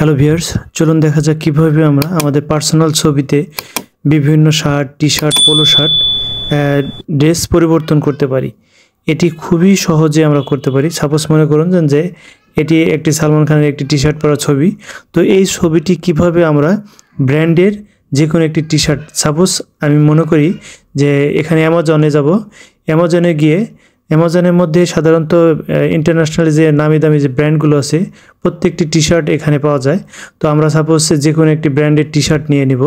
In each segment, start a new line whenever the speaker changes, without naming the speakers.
Hello viewers, চলুন দেখা যাক কিভাবে আমরা আমাদের পার্সোনাল ছবিতে বিভিন্ন shirt, T-shirt, polo shirt, dress পরিবর্তন করতে পারি। এটি খুবই সহজে আমরা করতে পারি। সাপোজ মনে করুন যে এটি একটি সালমান খানের একটি টি-শার্ট পরা ছবি। তো এই ছবিটি কিভাবে আমরা ব্র্যান্ডের যে কোনো একটি টি-শার্ট, সাপোজ আমি মনে করি যে এখানে অ্যামাজনে যাব, অ্যামাজনে গিয়ে অ্যামাজনের মধ্যে সাধারণত ইন্টারন্যাশনাল যে নামি দামি যে ব্র্যান্ডগুলো আছে প্রত্যেকটি টি-শার্ট এখানে পাওয়া যায়। তো আমরা সাপোজ যে কোনো একটি ব্র্যান্ডের টি-শার্ট নিয়ে নিব।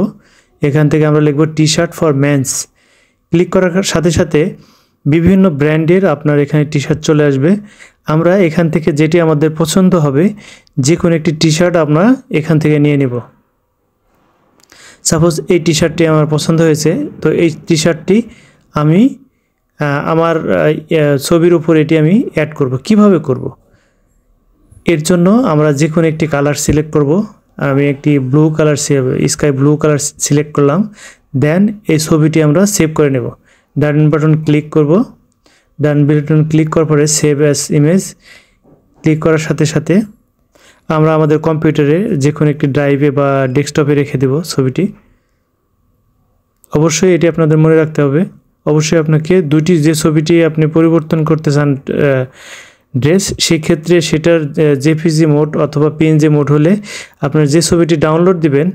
এখান থেকে আমরা লিখব টি-শার্ট ফর মেন্স। ক্লিক করার সাথে সাথে বিভিন্ন ব্র্যান্ডের আপনার এখানে টি-শার্ট চলে আসবে। আমরা এখান থেকে যেটি আমাদের পছন্দ হবে যে কোনো একটি টি-শার্ট আমরা এখান থেকে নিয়ে নিব। সাপোজ এই টি-শার্টটি আমার পছন্দ হয়েছে, তো এই টি-শার্টটি আমি আমার ছবির উপর এটি আমি অ্যাড করব। কিভাবে করব? এর জন্য আমরা যে কোনো একটি কালার সিলেক্ট করব। আমি একটি blue colour sky blue colour select করলাম। দেন এই ছবিটি আমরা সেভ করে নেব। ডান বাটন ক্লিক করব। ডান বাটন ক্লিক করার পরে সেভ অ্যাজ ইমেজ ক্লিক করার সাথে সাথে আমরা আমাদের কম্পিউটারে যে কোনো একটি ড্রাইভে বা ডেস্কটপে রেখে দেব ছবিটি। অবশ্যই এটি আপনাদের মনে রাখতে হবে। অবশ্যই আপনাকে দুটি যে ছবিটি আপনি পরিবর্তন করতে চান ড্রেস, সেক্ষেত্রে সেটার জেপিজি মোড অথবা পিএনজি মোড হলে আপনার যে ছবিটি ডাউনলোড দিবেন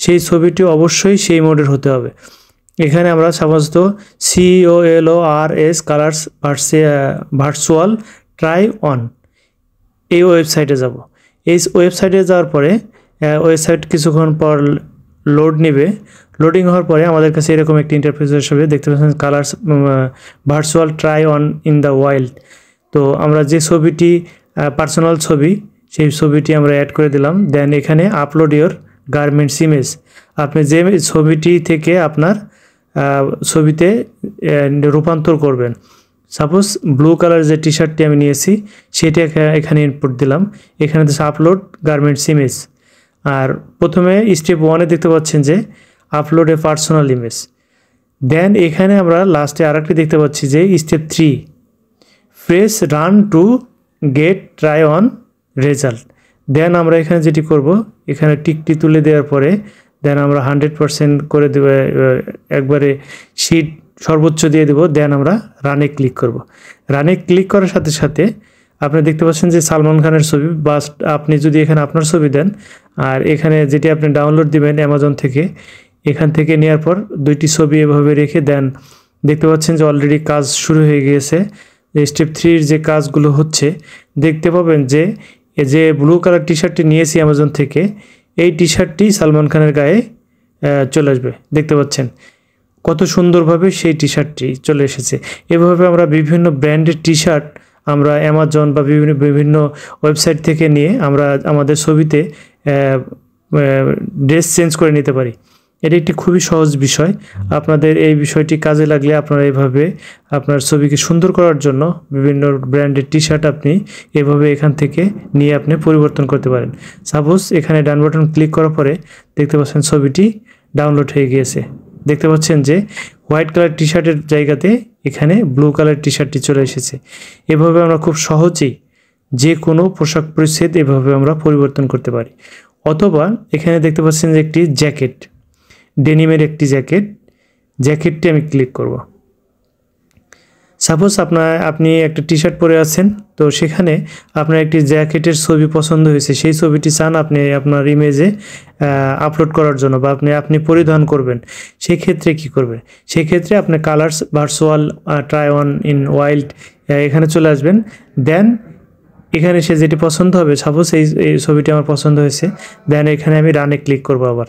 সেই ছবিটি অবশ্যই সেই মোডের হতে হবে। এখানে আমরা সাধারণত COLORS colours virtual try on এই ওয়েবসাইটে যাব। এই ওয়েবসাইটে যাওয়ার পরে ওয়েবসাইট কিছুক্ষণ পর লোড নেবে। লোডিং হওয়ার পরে আমাদের কাছে এরকম একটি ইন্টারফেস আসবে। দেখতে পাচ্ছেন colours virtual try on in the wild. তো আমরা যে ছবিটি পার্সোনাল ছবি, সেই ছবিটি আমরা অ্যাড করে দিলাম। দেন এখানে আপলোড ইয়োর গার্মেন্টস ইমেজ। আপনি যে ছবিটি থেকে আপনার ছবিতে রূপান্তর করবেন। সাপোজ ব্লু কালার যে টি-শার্টটি আমি নিয়েছি সেটি এখানে ইনপুট দিলাম। এখানে আপলোড গার্মেন্টস ইমেজ। আর প্রথমে স্টেপ 1-এ দেখতে পাচ্ছেন যে upload a personal image. Then এখানে আমরা লাস্টে আরেকটি দেখতে পাচ্ছি যে step 3 press run to get try on result. Then আমরা এখানে যেটি করব, এখানে টিকটি তুলে দেওয়ার পরে দেন আমরা 100% করে দেব, একবারে শীট সর্বোচ্চ দিয়ে দেব। দেন আমরা রানে ক্লিক করব। রানে ক্লিক করার সাথে সাথে আপনি দেখতে পাচ্ছেন যে সালমান খানের ছবি, বা আপনি যদি এখানে আপনার ছবি দেন আর এখানে যেটি আপনি ডাউনলোড দিবেন অ্যামাজন থেকে, এখান থেকে নেওয়ার পর দুইটি ছবি এভাবে রেখে দেন দেখতে পাচ্ছেন যে অলরেডি কাজ শুরু হয়ে গিয়েছে। স্টেপ 3-র যে কাজগুলো হচ্ছে দেখতে পাবেন যে যে ব্লু কালার টি-শার্টটি নিয়েছি অ্যামাজন থেকে, এই টি-শার্টটি সালমান খানের গায়ে চলে আসবে। দেখতে পাচ্ছেন কত সুন্দরভাবে সেই টি-শার্টটি চলে এসেছে। এভাবে আমরা বিভিন্ন ব্র্যান্ডের টি-শার্ট আমরা অ্যামাজন বা বিভিন্ন ওয়েবসাইট থেকে নিয়ে আমরা আমাদের ছবিতে ড্রেস চেঞ্জ করে নিতে পারি। এটি একটি খুবই সহজ বিষয়। আপনাদের এই বিষয়টি কাজে লাগলে আপনারা এইভাবে আপনার ছবিকে সুন্দর করার জন্য বিভিন্ন ব্র্যান্ডের টি-শার্ট আপনি এভাবে এখান থেকে নিয়ে আপনি পরিবর্তন করতে পারেন। সাপোজ এখানে ডান বাটন ক্লিক করার পরে দেখতে পাচ্ছেন ছবিটি ডাউনলোড হয়ে গিয়েছে। দেখতে পাচ্ছেন যে হোয়াইট কালার টি-শার্টের জায়গাতে এখানে ব্লু কালার টি-শার্টটি চলে এসেছে। এভাবে আমরা খুব সহজেই যে কোনো পোশাক পরিচ্ছদ এভাবে আমরা পরিবর্তন করতে পারি। অথবা এখানে দেখতে পাচ্ছেন যে একটি জ্যাকেট, ডেনিমের একটি জ্যাকেটটি আমি ক্লিক করব। সাপোজ আপনি একটা টি-শার্ট পরে আছেন, তো সেখানে আপনার একটি জ্যাকেটের ছবি পছন্দ হয়েছে, সেই ছবিটি চান আপনি আপনার ইমেজে আপলোড করার জন্য বা আপনি পরিধান করবেন। সেই ক্ষেত্রে কি করবেন? সেই ক্ষেত্রে আপনি colours virtual try on in wild এখানে চলে আসবেন। দেন এখানে সে যেটি পছন্দ হবে, সাপোজ এই ছবিটি আমার পছন্দ হয়েছে, দেন এখানে আমি রানে ক্লিক করব। আবার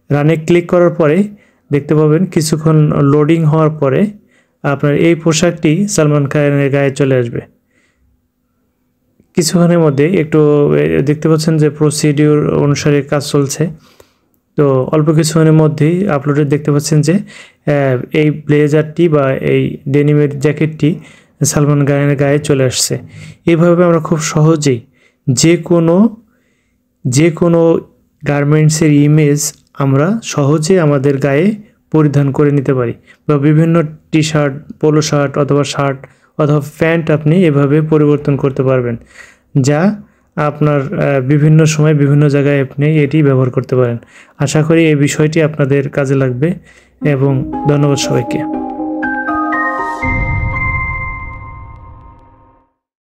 রানে ক্লিক করার পরে দেখতে পাবেন কিছুক্ষণ লোডিং হওয়ার পরে আপনার এই পোশাকটি সালমান খানের গায়ে চলে আসবে। কিছুক্ষণের মধ্যে একটু দেখতে পাচ্ছেন যে প্রসিডিউর অনুসারে কাজ চলছে। তো অল্প কিছুক্ষণের মধ্যেই আপলোডে দেখতে পাচ্ছেন যে এই ব্লেজারটি বা এই ডেনিমের জ্যাকেটটি সালমান খানের গায়ে চলে আসছে। এইভাবে আমরা খুব সহজেই যে কোনো গার্মেন্টসের ইমেজ আমরা সহজে আমাদের গায়ে পরিধান করে নিতে পারি, বা বিভিন্ন টি-শার্ট, পোলো শার্ট অথবা প্যান্ট আপনি এভাবে পরিবর্তন করতে পারবেন, যা আপনার বিভিন্ন সময় বিভিন্ন জায়গায় আপনি এটি ব্যবহার করতে পারেন। আশা করি এই বিষয়টি আপনাদের কাজে লাগবে এবং ধন্যবাদ সবাইকে।